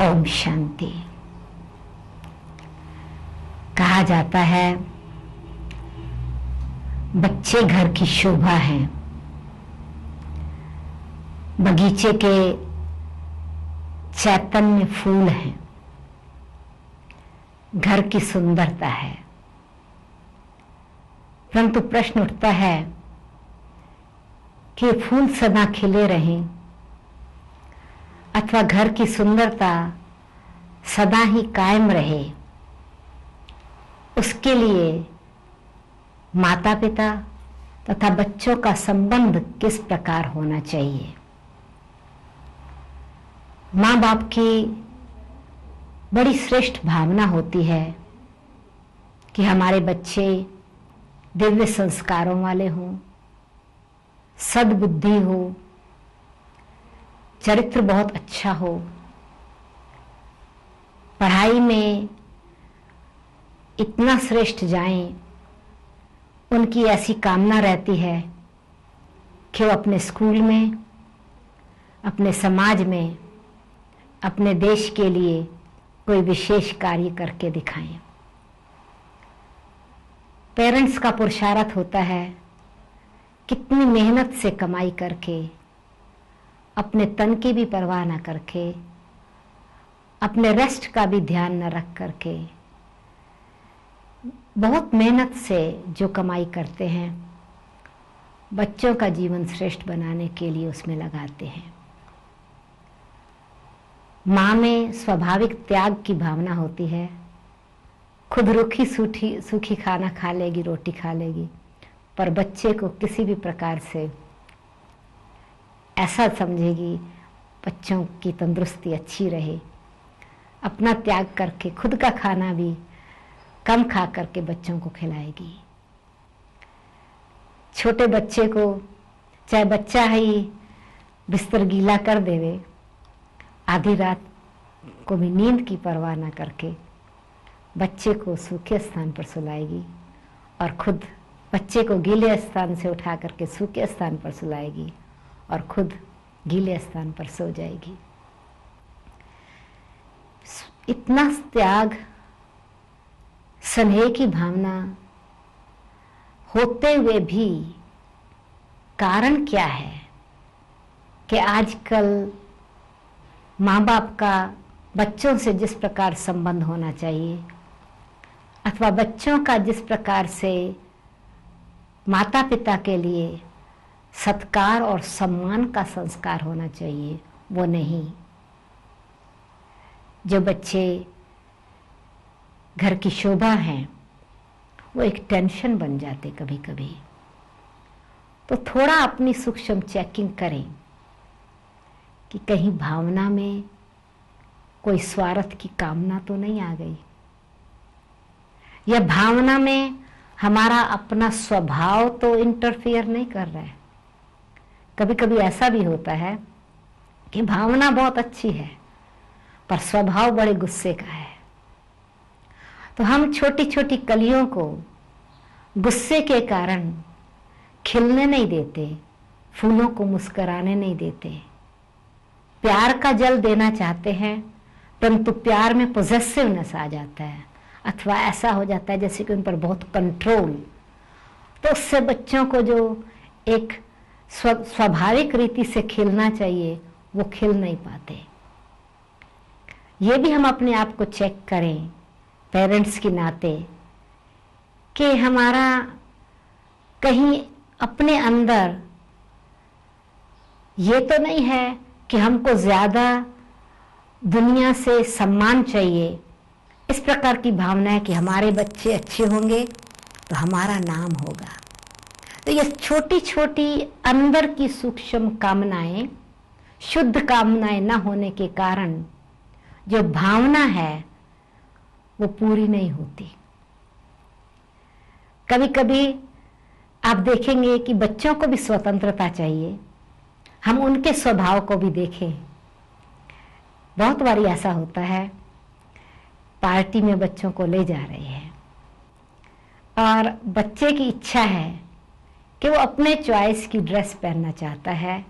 ओम शांति। कहा जाता है बच्चे घर की शोभा है, बगीचे के चैतन्य फूल हैं, घर की सुंदरता है। परंतु प्रश्न उठता है कि फूल सदा खिले रहें अथवा घर की सुंदरता सदा ही कायम रहे, उसके लिए माता पिता तथा बच्चों का संबंध किस प्रकार होना चाहिए। माँ बाप की बड़ी श्रेष्ठ भावना होती है कि हमारे बच्चे दिव्य संस्कारों वाले हों, सद्बुद्धि हो, चरित्र बहुत अच्छा हो, पढ़ाई में इतना श्रेष्ठ जाएं, उनकी ऐसी कामना रहती है कि वो अपने स्कूल में, अपने समाज में, अपने देश के लिए कोई विशेष कार्य करके दिखाएं। पेरेंट्स का पुरुषार्थ होता है कितनी मेहनत से कमाई करके, अपने तन की भी परवाह न करके, अपने रेस्ट का भी ध्यान न रख करके, बहुत मेहनत से जो कमाई करते हैं, बच्चों का जीवन श्रेष्ठ बनाने के लिए उसमें लगाते हैं। माँ में स्वाभाविक त्याग की भावना होती है, खुद रूखी सूखी खाना खा लेगी, रोटी खा लेगी, पर बच्चे को किसी भी प्रकार से ऐसा समझेगी बच्चों की तंदुरुस्ती अच्छी रहे, अपना त्याग करके खुद का खाना भी कम खा करके बच्चों को खिलाएगी। छोटे बच्चे को चाहे बच्चा ही बिस्तर गीला कर देवे, आधी रात को भी नींद की परवाह न करके बच्चे को सूखे स्थान पर सुलाएगी और खुद बच्चे को गीले स्थान से उठा करके सूखे स्थान पर सुलाएगी और खुद गीले स्थान पर सो जाएगी। इतना त्याग, स्नेह की भावना होते हुए भी कारण क्या है कि आजकल माँ बाप का बच्चों से जिस प्रकार संबंध होना चाहिए अथवा बच्चों का जिस प्रकार से माता पिता के लिए सत्कार और सम्मान का संस्कार होना चाहिए, वो नहीं। जो बच्चे घर की शोभा हैं वो एक टेंशन बन जाते कभी कभी। तो थोड़ा अपनी सूक्ष्म चेकिंग करें कि कहीं भावना में कोई स्वार्थ की कामना तो नहीं आ गई, या भावना में हमारा अपना स्वभाव तो इंटरफेयर नहीं कर रहा है। कभी कभी ऐसा भी होता है कि भावना बहुत अच्छी है पर स्वभाव बड़े गुस्से का है, तो हम छोटी छोटी कलियों को गुस्से के कारण खिलने नहीं देते, फूलों को मुस्कुराने नहीं देते। प्यार का जल देना चाहते हैं परंतु प्यार में पोजेसिवनेस आ जाता है अथवा ऐसा हो जाता है जैसे कि उन पर बहुत कंट्रोल, तो उससे बच्चों को जो एक स्वाभाविक रीति से खिलना चाहिए वो खिल नहीं पाते। ये भी हम अपने आप को चेक करें पेरेंट्स के नाते कि हमारा कहीं अपने अंदर ये तो नहीं है कि हमको ज्यादा दुनिया से सम्मान चाहिए, इस प्रकार की भावना है कि हमारे बच्चे अच्छे होंगे तो हमारा नाम होगा। तो ये छोटी छोटी अंदर की सूक्ष्म कामनाएं शुद्ध कामनाएं न होने के कारण जो भावना है वो पूरी नहीं होती। कभी कभी आप देखेंगे कि बच्चों को भी स्वतंत्रता चाहिए, हम उनके स्वभाव को भी देखें। बहुत बारी ऐसा होता है, पार्टी में बच्चों को ले जा रहे हैं और बच्चे की इच्छा है कि वो अपने चॉइस की ड्रेस पहनना चाहता है,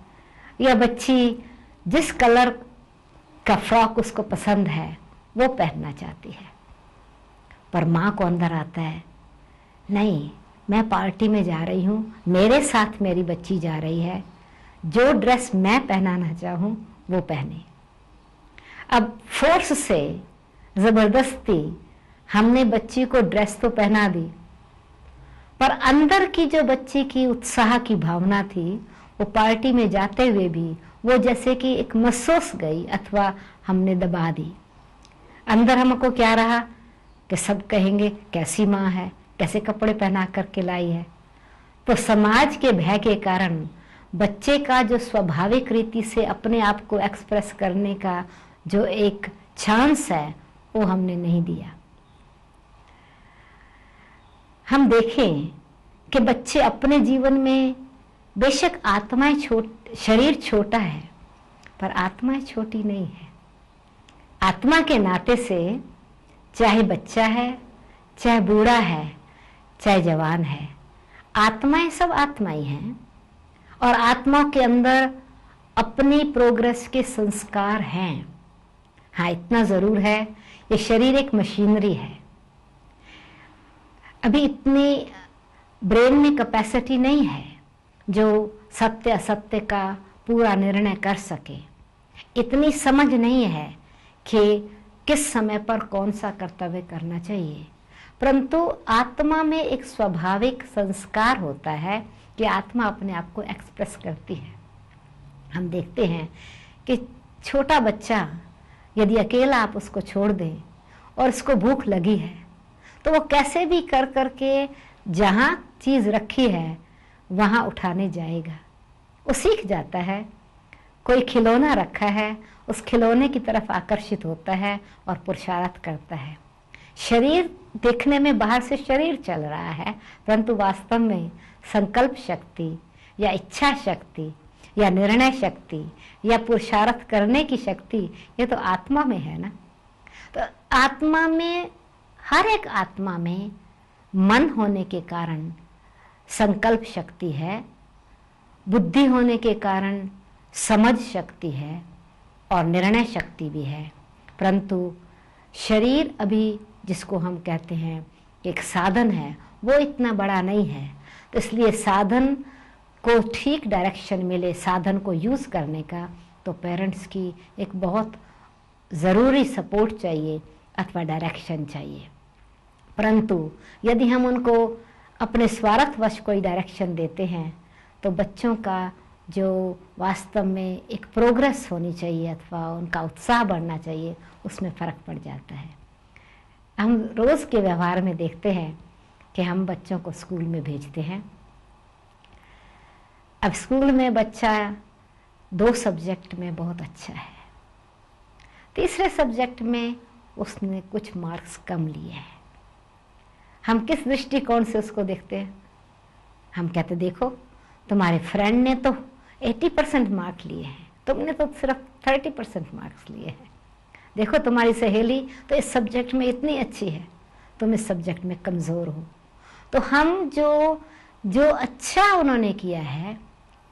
या बच्ची जिस कलर का फ्रॉक उसको पसंद है वो पहनना चाहती है। पर माँ को अंदर आता है, नहीं, मैं पार्टी में जा रही हूँ, मेरे साथ मेरी बच्ची जा रही है, जो ड्रेस मैं पहनाना चाहूँ वो पहने। अब फोर्स से, जबरदस्ती हमने बच्ची को ड्रेस तो पहना दी, पर अंदर की जो बच्ची की उत्साह की भावना थी वो पार्टी में जाते हुए भी वो जैसे कि एक महसूस गई अथवा हमने दबा दी। अंदर हमको क्या रहा कि सब कहेंगे कैसी माँ है, कैसे कपड़े पहना करके लाई है। तो समाज के भय के कारण बच्चे का जो स्वाभाविक रीति से अपने आप को एक्सप्रेस करने का जो एक चांस है वो हमने नहीं दिया। हम देखें कि बच्चे अपने जीवन में बेशक शरीर छोटा है पर आत्माएं छोटी नहीं है। आत्मा के नाते से चाहे बच्चा है, चाहे बूढ़ा है, चाहे जवान है, आत्माएं सब आत्माएं हैं और आत्मा के अंदर अपनी प्रोग्रेस के संस्कार हैं। हाँ, इतना जरूर है, ये शरीर एक मशीनरी है, अभी इतनी ब्रेन में कैपेसिटी नहीं है जो सत्य असत्य का पूरा निर्णय कर सके। इतनी समझ नहीं है कि किस समय पर कौन सा कर्तव्य करना चाहिए। परंतु आत्मा में एक स्वाभाविक संस्कार होता है कि आत्मा अपने आप को एक्सप्रेस करती है। हम देखते हैं कि छोटा बच्चा यदि अकेला आप उसको छोड़ दें और उसको भूख लगी है तो वो कैसे भी कर करके जहाँ चीज़ रखी है वहाँ उठाने जाएगा। वो सीख जाता है। कोई खिलौना रखा है, उस खिलौने की तरफ आकर्षित होता है और पुरुषार्थ करता है। शरीर देखने में बाहर से शरीर चल रहा है, परंतु वास्तव में संकल्प शक्ति या इच्छा शक्ति या निर्णय शक्ति या पुरुषार्थ करने की शक्ति ये तो आत्मा में है ना। तो आत्मा में, हर एक आत्मा में मन होने के कारण संकल्प शक्ति है, बुद्धि होने के कारण समझ शक्ति है और निर्णय शक्ति भी है। परंतु शरीर अभी जिसको हम कहते हैं एक साधन है, वो इतना बड़ा नहीं है। तो इसलिए साधन को ठीक डायरेक्शन मिले, साधन को यूज़ करने का, तो पेरेंट्स की एक बहुत ज़रूरी सपोर्ट चाहिए अथवा डायरेक्शन चाहिए। परंतु यदि हम उनको अपने स्वार्थवश कोई डायरेक्शन देते हैं तो बच्चों का जो वास्तव में एक प्रोग्रेस होनी चाहिए अथवा उनका उत्साह बढ़ना चाहिए, उसमें फ़र्क पड़ जाता है। हम रोज़ के व्यवहार में देखते हैं कि हम बच्चों को स्कूल में भेजते हैं। अब स्कूल में बच्चा 2 सब्जेक्ट में बहुत अच्छा है, तीसरे सब्जेक्ट में उसने कुछ मार्क्स कम लिए हैं। हम किस दृष्टिकोण से उसको देखते हैं? हम कहते देखो तुम्हारे फ्रेंड ने तो 80% मार्क्स लिए हैं, तुमने तो सिर्फ 30% मार्क्स लिए हैं। देखो तुम्हारी सहेली तो इस सब्जेक्ट में इतनी अच्छी है, तुम इस सब्जेक्ट में कमज़ोर हो। तो हम जो अच्छा उन्होंने किया है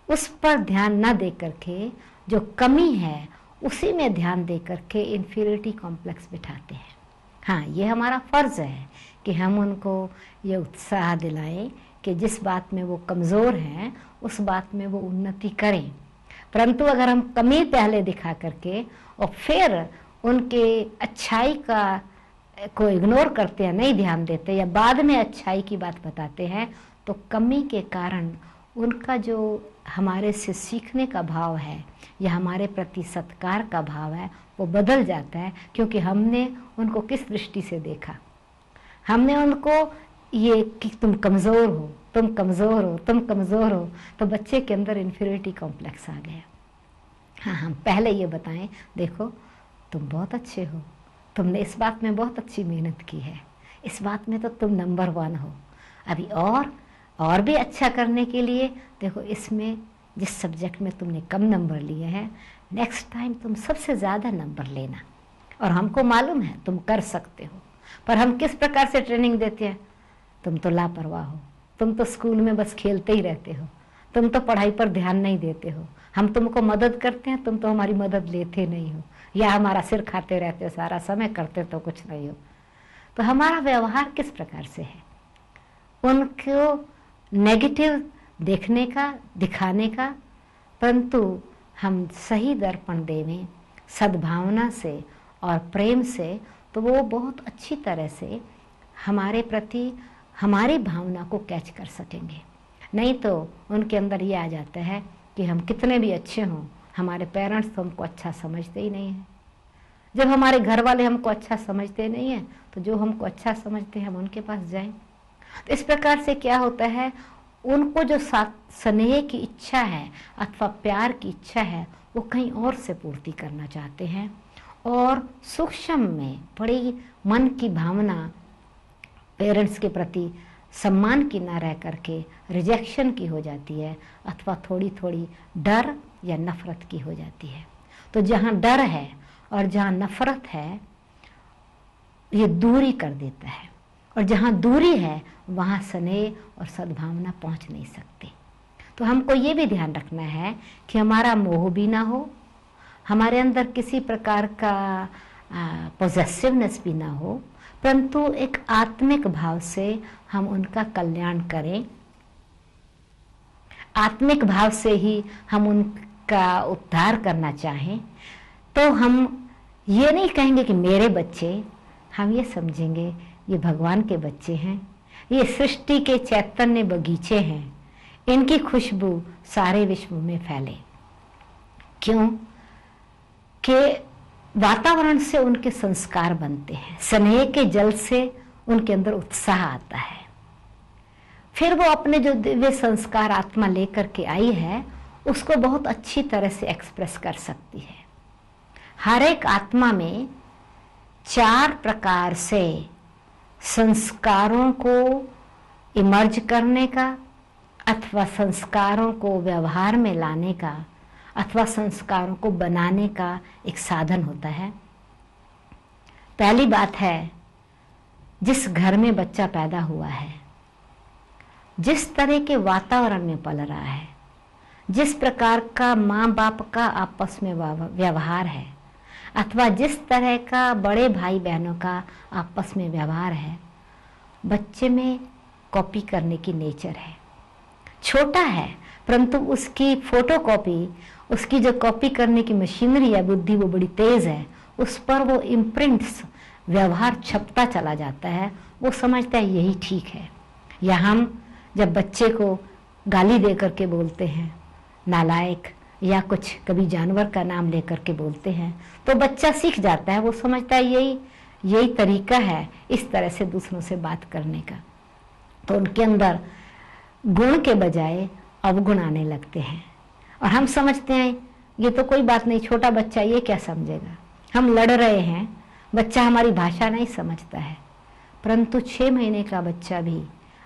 उस पर ध्यान न दे करके जो कमी है उसी में ध्यान दे करके इन्फीरियरिटी कॉम्प्लेक्स बिठाते हैं। हाँ, ये हमारा फ़र्ज़ है कि हम उनको ये उत्साह दिलाएं कि जिस बात में वो कमज़ोर हैं उस बात में वो उन्नति करें। परंतु अगर हम कमी पहले दिखा करके और फिर उनके अच्छाई को इग्नोर करते हैं, नहीं ध्यान देते, या बाद में अच्छाई की बात बताते हैं, तो कमी के कारण उनका जो हमारे से सीखने का भाव है या हमारे प्रति सत्कार का भाव है वो बदल जाता है। क्योंकि हमने उनको किस दृष्टि से देखा, हमने उनको ये कि तुम कमज़ोर हो, तुम कमज़ोर हो, तुम कमज़ोर हो, तो बच्चे के अंदर इन्फीरियरिटी कॉम्प्लेक्स आ गया। हाँ, हम पहले ये बताएं, देखो तुम बहुत अच्छे हो, तुमने इस बात में बहुत अच्छी मेहनत की है, इस बात में तो तुम नंबर 1 हो। अभी और भी अच्छा करने के लिए देखो, इसमें जिस सब्जेक्ट में तुमने कम नंबर लिए हैं, नेक्स्ट टाइम तुम सबसे ज़्यादा नंबर लेना। और हमको मालूम है तुम कर सकते हो, पर हम किस प्रकार से ट्रेनिंग देते हैं, तुम तो लापरवाह हो, तुम तो स्कूल में बस खेलते ही रहते हो, तुम तो पढ़ाई पर ध्यान नहीं देते हो, हम तुमको मदद करते हैं, तुम तो हमारी मदद लेते नहीं हो, या हमारा सिर खाते रहते हो सारा समय, करते तो कुछ नहीं हो। तो हमारा व्यवहार किस प्रकार से है, उनको नेगेटिव देखने का, दिखाने का, परंतु हम सही दर्पण देवें सद्भावना से और प्रेम से, तो वो बहुत अच्छी तरह से हमारे प्रति हमारी भावना को कैच कर सकेंगे। नहीं तो उनके अंदर ये आ जाता है कि हम कितने भी अच्छे हों, हमारे पेरेंट्स तो हमको अच्छा समझते ही नहीं हैं। जब हमारे घर वाले हमको अच्छा समझते नहीं हैं, तो जो हमको अच्छा समझते हैं हम उनके पास जाएं। तो इस प्रकार से क्या होता है, उनको जो स्नेह की इच्छा है अथवा प्यार की इच्छा है, वो कहीं और से पूर्ति करना चाहते हैं, और सूक्ष्म में बड़ी मन की भावना पेरेंट्स के प्रति सम्मान की ना रह करके रिजेक्शन की हो जाती है, अथवा थोड़ी थोड़ी डर या नफरत की हो जाती है। तो जहाँ डर है और जहाँ नफरत है, ये दूरी कर देता है, और जहाँ दूरी है वहाँ स्नेह और सद्भावना पहुँच नहीं सकती। तो हमको ये भी ध्यान रखना है कि हमारा मोह भी ना हो, हमारे अंदर किसी प्रकार का पॉजेसिवनेस भी ना हो, परंतु एक आत्मिक भाव से हम उनका कल्याण करें। आत्मिक भाव से ही हम उनका उद्धार करना चाहें। तो हम ये नहीं कहेंगे कि मेरे बच्चे, हम ये समझेंगे ये भगवान के बच्चे हैं, ये सृष्टि के चैतन्य बगीचे हैं, इनकी खुशबू सारे विश्व में फैले। क्यों? कि वातावरण से उनके संस्कार बनते हैं, स्नेह के जल से उनके अंदर उत्साह आता है, फिर वो अपने जो दिव्य संस्कार आत्मा लेकर के आई है उसको बहुत अच्छी तरह से एक्सप्रेस कर सकती है। हर एक आत्मा में 4 प्रकार से संस्कारों को इमर्ज करने का, अथवा संस्कारों को व्यवहार में लाने का, अथवा संस्कारों को बनाने का एक साधन होता है। पहली बात है, जिस घर में बच्चा पैदा हुआ है, जिस तरह के वातावरण में पल रहा है, जिस प्रकार का माँ बाप का आपस में व्यवहार है, अथवा जिस तरह का बड़े भाई बहनों का आपस में व्यवहार है, बच्चे में कॉपी करने की नेचर है। छोटा है परंतु उसकी फोटोकॉपी, उसकी जो कॉपी करने की मशीनरी है, बुद्धि, वो बड़ी तेज है, उस पर वो इम्प्रिंट्स, व्यवहार छपता चला जाता है। वो समझता है यही ठीक है। या हम जब बच्चे को गाली दे करके बोलते हैं, नालायक, या कुछ कभी जानवर का नाम लेकर के बोलते हैं, तो बच्चा सीख जाता है, वो समझता है यही तरीका है इस तरह से दूसरों से बात करने का। तो उनके अंदर गुण के बजाय अवगुण आने लगते हैं, और हम समझते हैं ये तो कोई बात नहीं, छोटा बच्चा ये क्या समझेगा, हम लड़ रहे हैं, बच्चा हमारी भाषा नहीं समझता है। परंतु 6 महीने का बच्चा भी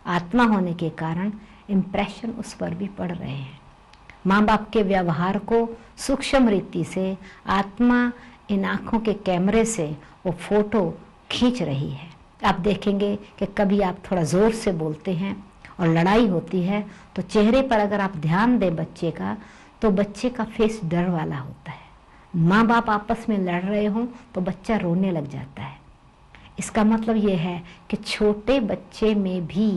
आत्मा होने के कारण इम्प्रेशन उस पर भी पड़ रहे हैं। माँ बाप के व्यवहार को सूक्ष्म रीति से आत्मा इन आँखों के कैमरे से वो फोटो खींच रही है। आप देखेंगे कि कभी आप थोड़ा ज़ोर से बोलते हैं और लड़ाई होती है, तो चेहरे पर अगर आप ध्यान दें बच्चे का, तो बच्चे का फेस डर वाला होता है। माँ बाप आपस में लड़ रहे हों तो बच्चा रोने लग जाता है। इसका मतलब ये है कि छोटे बच्चे में भी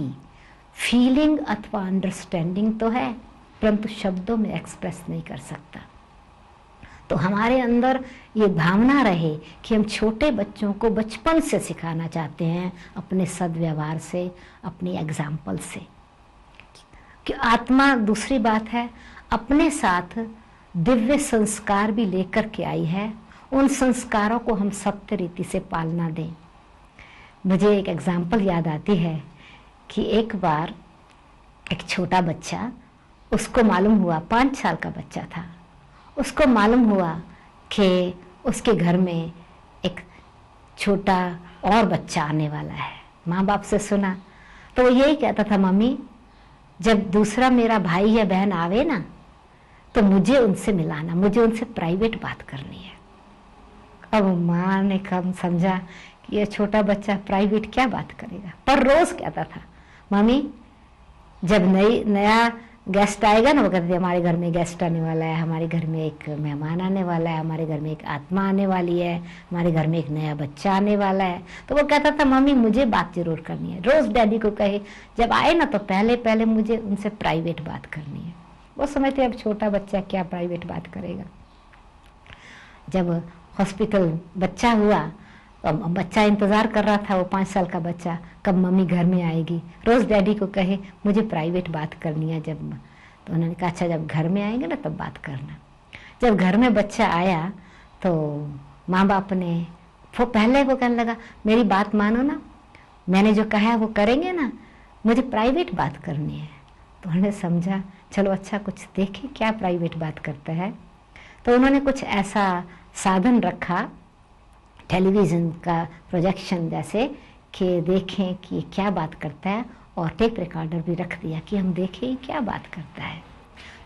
फीलिंग अथवा अंडरस्टैंडिंग तो है, परंतु शब्दों में एक्सप्रेस नहीं कर सकता। तो हमारे अंदर ये भावना रहे कि हम छोटे बच्चों को बचपन से सिखाना चाहते हैं, अपने सद्व्यवहार से, अपनी एग्जाम्पल से, कि आत्मा, दूसरी बात है, अपने साथ दिव्य संस्कार भी लेकर के आई है। उन संस्कारों को हम सत्य रीति से पालना दें। मुझे एक एग्जाम्पल याद आती है कि एक बार एक छोटा बच्चा, उसको मालूम हुआ, 5 साल का बच्चा था, उसको मालूम हुआ कि उसके घर में एक छोटा और बच्चा आने वाला है। माँ बाप से सुना तो वो यही कहता था, मम्मी जब दूसरा मेरा भाई या बहन आवे ना तो मुझे उनसे मिलाना, मुझे उनसे प्राइवेट बात करनी है। अब माँ ने कम समझा कि ये छोटा बच्चा प्राइवेट क्या बात करेगा, पर रोज कहता था, मम्मी जब नया गेस्ट आएगा ना, वो कहते थे हमारे घर में गेस्ट आने वाला है, हमारे घर में एक मेहमान आने वाला है, हमारे घर में एक आत्मा आने वाली है, हमारे घर में एक नया बच्चा आने वाला है। तो वो कहता था, मम्मी मुझे बात जरूर करनी है। रोज डैडी को कहे जब आए ना तो पहले पहले मुझे उनसे प्राइवेट बात करनी है। वो समझते अब छोटा बच्चा क्या प्राइवेट बात करेगा। जब हॉस्पिटल बच्चा हुआ तो बच्चा इंतजार कर रहा था, वो 5 साल का बच्चा, कब मम्मी घर में आएगी। रोज डैडी को कहे मुझे प्राइवेट बात करनी है। जब तो उन्होंने कहा अच्छा जब घर में आएंगे ना तब बात करना। जब घर में बच्चा आया तो माँ बाप ने पहले वो कहने लगा मेरी बात मानो ना, मैंने जो कहा है वो करेंगे ना, मुझे प्राइवेट बात करनी है। तो उन्होंने समझा चलो अच्छा कुछ देखें क्या प्राइवेट बात करता है। तो उन्होंने कुछ ऐसा साधन रखा, टेलीविज़न का प्रोजेक्शन जैसे, कि देखें कि क्या बात करता है, और टेप रिकॉर्डर भी रख दिया कि हम देखें क्या बात करता है।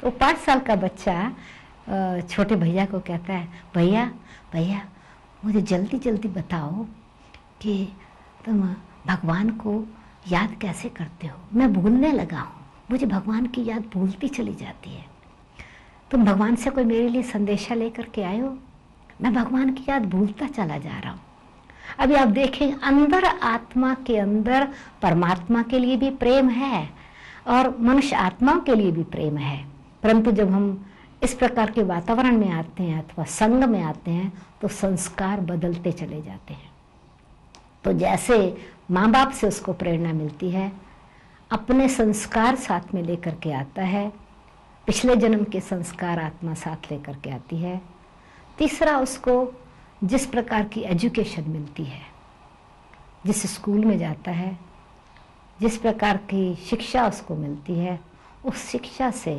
तो 5 साल का बच्चा छोटे भैया को कहता है, भैया भैया मुझे जल्दी जल्दी बताओ कि तुम भगवान को याद कैसे करते हो, मैं भूलने लगा हूँ, मुझे भगवान की याद भूलती चली जाती है। तुम भगवान से कोई मेरे लिए संदेशा लेकर के आए हो, मैं भगवान की याद भूलता चला जा रहा हूँ। अभी आप देखें अंदर आत्मा के अंदर परमात्मा के लिए भी प्रेम है और मनुष्य आत्माओं के लिए भी प्रेम है, परंतु जब हम इस प्रकार के वातावरण में आते हैं अथवा संग में आते हैं तो संस्कार बदलते चले जाते हैं। तो जैसे माँ बाप से उसको प्रेरणा मिलती है, अपने संस्कार साथ में लेकर के आता है, पिछले जन्म के संस्कार आत्मा साथ लेकर के आती है। तीसरा, उसको जिस प्रकार की एजुकेशन मिलती है, जिस स्कूल में जाता है, जिस प्रकार की शिक्षा उसको मिलती है, उस शिक्षा से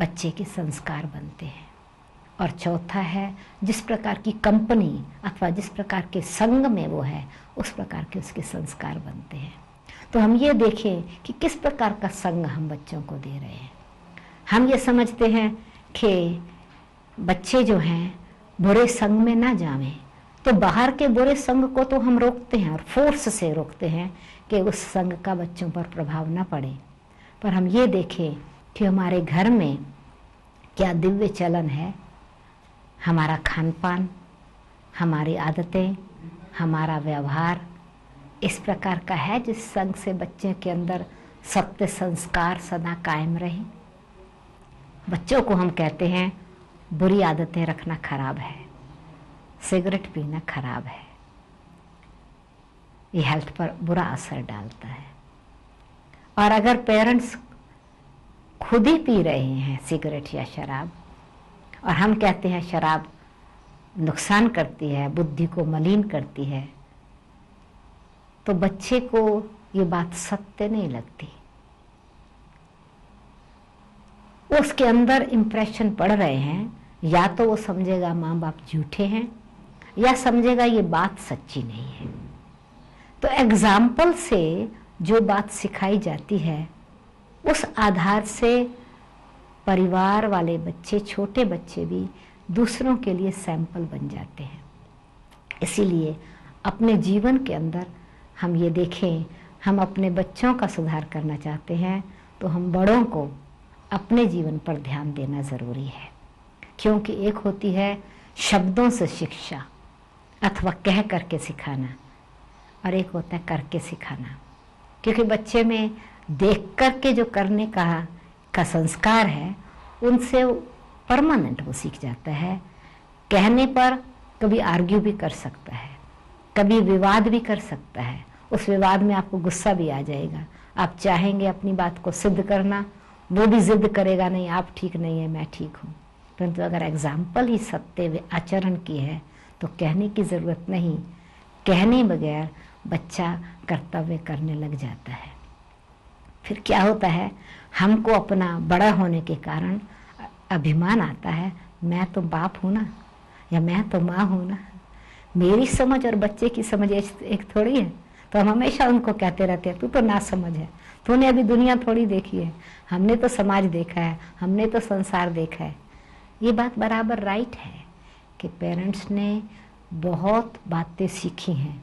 बच्चे के संस्कार बनते हैं। और चौथा है, जिस प्रकार की कंपनी अथवा जिस प्रकार के संग में वो है, उस प्रकार के उसके संस्कार बनते हैं। तो हम ये देखें कि किस प्रकार का संग हम बच्चों को दे रहे हैं। हम ये समझते हैं कि बच्चे जो हैं बुरे संग में ना जावें, तो बाहर के बुरे संग को तो हम रोकते हैं और फोर्स से रोकते हैं कि उस संग का बच्चों पर प्रभाव ना पड़े। पर हम ये देखें कि हमारे घर में क्या दिव्य चलन है, हमारा खान पान, हमारी आदतें, हमारा व्यवहार इस प्रकार का है जिस संग से बच्चे के अंदर सत्य संस्कार सदा कायम रहे। बच्चों को हम कहते हैं बुरी आदतें रखना खराब है, सिगरेट पीना खराब है, ये हेल्थ पर बुरा असर डालता है। और अगर पेरेंट्स खुद ही पी रहे हैं सिगरेट या शराब और हम कहते हैं शराब नुकसान करती है, बुद्धि को मलिन करती है, तो बच्चे को ये बात सत्य नहीं लगती। उसके अंदर इंप्रेशन पड़ रहे हैं, या तो वो समझेगा माँ बाप झूठे हैं या समझेगा ये बात सच्ची नहीं है। तो एग्जाम्पल से जो बात सिखाई जाती है उस आधार से परिवार वाले बच्चे, छोटे बच्चे भी दूसरों के लिए सैंपल बन जाते हैं। इसीलिए अपने जीवन के अंदर हम ये देखें, हम अपने बच्चों का सुधार करना चाहते हैं तो हम बड़ों को अपने जीवन पर ध्यान देना ज़रूरी है। क्योंकि एक होती है शब्दों से शिक्षा अथवा कह करके सिखाना, और एक होता है करके सिखाना। क्योंकि बच्चे में देख करके जो करने का संस्कार है उनसे परमानेंट वो सीख जाता है। कहने पर कभी आर्ग्यू भी कर सकता है, कभी विवाद भी कर सकता है, उस विवाद में आपको गुस्सा भी आ जाएगा, आप चाहेंगे अपनी बात को सिद्ध करना, वो भी जिद करेगा नहीं आप ठीक नहीं है मैं ठीक हूँ। परंतु अगर एग्जाम्पल ही सत्य आचरण की है तो कहने की ज़रूरत नहीं, कहने बगैर बच्चा कर्तव्य करने लग जाता है। फिर क्या होता है, हमको अपना बड़ा होने के कारण अभिमान आता है, मैं तो बाप हूं ना, या मैं तो माँ हूं ना। मेरी समझ और बच्चे की समझ एक थोड़ी है। तो हम हमेशा उनको कहते रहते हैं, तू तो ना समझ है, तूने अभी दुनिया थोड़ी देखी है, हमने तो समाज देखा है, हमने तो संसार देखा है। ये बात बराबर राइट है कि पेरेंट्स ने बहुत बातें सीखी हैं,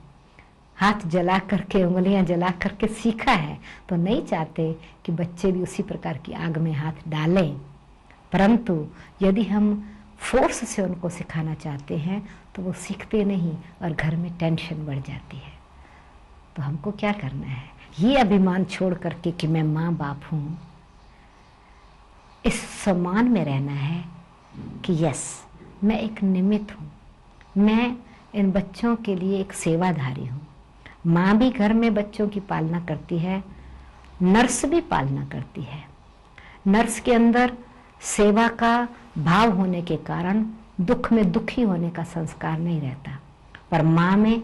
हाथ जला करके, उंगलियां जला करके सीखा है, तो नहीं चाहते कि बच्चे भी उसी प्रकार की आग में हाथ डालें। परंतु यदि हम फोर्स से उनको सिखाना चाहते हैं तो वो सीखते नहीं और घर में टेंशन बढ़ जाती है। तो हमको क्या करना है, ये अभिमान छोड़ करके कि मैं माँ बाप हूँ, इस सम्मान में रहना है कि यस, मैं एक निमित्त हूँ, मैं इन बच्चों के लिए एक सेवाधारी हूँ। माँ भी घर में बच्चों की पालना करती है, नर्स भी पालना करती है। नर्स के अंदर सेवा का भाव होने के कारण दुख में दुखी होने का संस्कार नहीं रहता, पर माँ में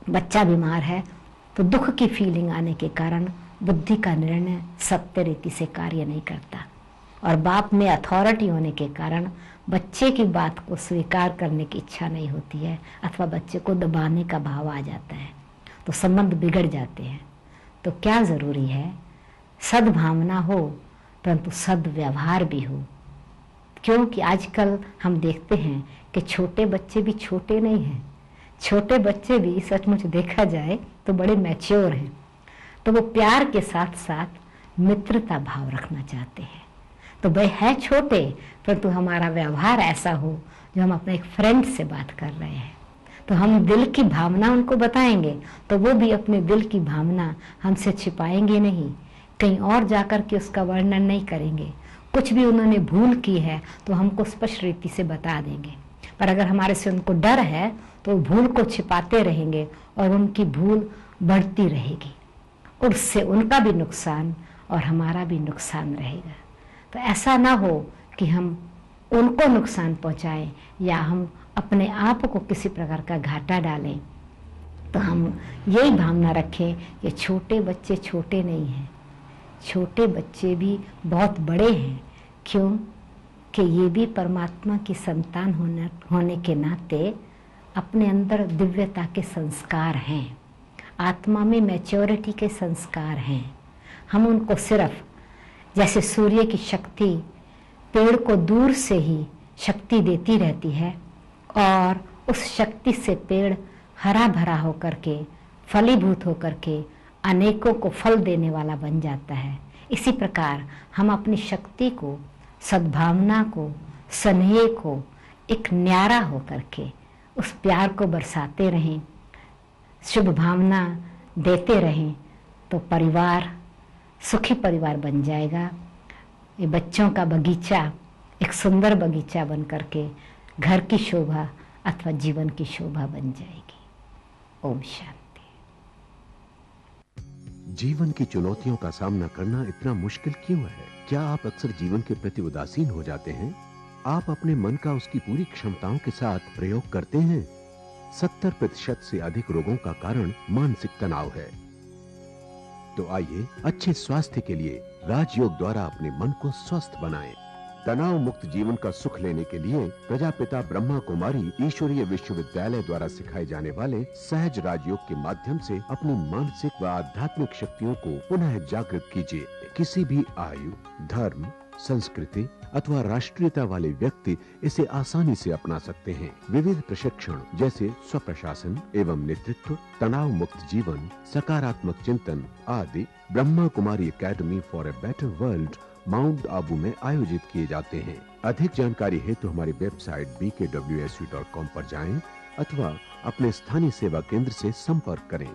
बच्चा बीमार है तो दुख की फीलिंग आने के कारण बुद्धि का निर्णय सत्य रीति से कार्य नहीं करता, और बाप में अथॉरिटी होने के कारण बच्चे की बात को स्वीकार करने की इच्छा नहीं होती है, अथवा बच्चे को दबाने का भाव आ जाता है, तो संबंध बिगड़ जाते हैं। तो क्या जरूरी है, सद्भावना हो परंतु सद्व्यवहार भी हो। क्योंकि आजकल हम देखते हैं कि छोटे बच्चे भी छोटे नहीं हैं, छोटे बच्चे भी सचमुच देखा जाए तो बड़े मैच्योर हैं। तो वो प्यार के साथ साथ मित्रता भाव रखना चाहते हैं। तो भाई है छोटे, परंतु हमारा व्यवहार ऐसा हो जो हम अपने एक फ्रेंड से बात कर रहे हैं, तो हम दिल की भावना उनको बताएंगे, तो वो भी अपने दिल की भावना हमसे छिपाएंगे नहीं, कहीं और जाकर के उसका वर्णन नहीं करेंगे। कुछ भी उन्होंने भूल की है तो हमको स्पष्ट रीति से बता देंगे, पर अगर हमारे से उनको डर है तो भूल को छिपाते रहेंगे और उनकी भूल बढ़ती रहेगी, उससे उनका भी नुकसान और हमारा भी नुकसान रहेगा। तो ऐसा ना हो कि हम उनको नुकसान पहुंचाएं या हम अपने आप को किसी प्रकार का घाटा डालें। तो हम यही भावना रखें कि छोटे बच्चे छोटे नहीं हैं, छोटे बच्चे भी बहुत बड़े हैं। क्यों कि ये भी परमात्मा की संतान होने के नाते अपने अंदर दिव्यता के संस्कार हैं, आत्मा में मैच्योरिटी के संस्कार हैं। हम उनको सिर्फ जैसे सूर्य की शक्ति पेड़ को दूर से ही शक्ति देती रहती है और उस शक्ति से पेड़ हरा भरा होकर के फलीभूत होकर के अनेकों को फल देने वाला बन जाता है, इसी प्रकार हम अपनी शक्ति को, सद्भावना को, स्नेह को एक न्यारा होकर के उस प्यार को बरसाते रहें, शुभ भावना देते रहें, तो परिवार सुखी परिवार बन जाएगा। ये बच्चों का बगीचा एक सुंदर बगीचा बन करके घर की शोभा अथवा जीवन की शोभा बन जाएगी। ओम शांति। जीवन की चुनौतियों का सामना करना इतना मुश्किल क्यों है? क्या आप अक्सर जीवन के प्रति उदासीन हो जाते हैं? आप अपने मन का उसकी पूरी क्षमताओं के साथ प्रयोग करते हैं? 70% से अधिक रोगों का कारण मानसिक तनाव है। तो आइए अच्छे स्वास्थ्य के लिए राजयोग द्वारा अपने मन को स्वस्थ बनाएं। तनाव मुक्त जीवन का सुख लेने के लिए प्रजापिता ब्रह्मा कुमारी ईश्वरीय विश्वविद्यालय द्वारा सिखाए जाने वाले सहज राजयोग के माध्यम से अपनी मानसिक व आध्यात्मिक शक्तियों को पुनः जागृत कीजिए। किसी भी आयु, धर्म, संस्कृति अथवा राष्ट्रीयता वाले व्यक्ति इसे आसानी से अपना सकते हैं। विविध प्रशिक्षण जैसे स्वप्रशासन एवं नेतृत्व, तनाव मुक्त जीवन, सकारात्मक चिंतन आदि Brahma Kumari academy for a better world Mount Abu में आयोजित किए जाते हैं। अधिक जानकारी हेतु हमारी वेबसाइट bkwsu.com पर जाएं अथवा अपने स्थानीय सेवा केंद्र से संपर्क करें।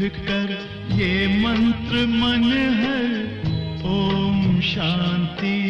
कर ये मंत्र मन हर, ओम शांति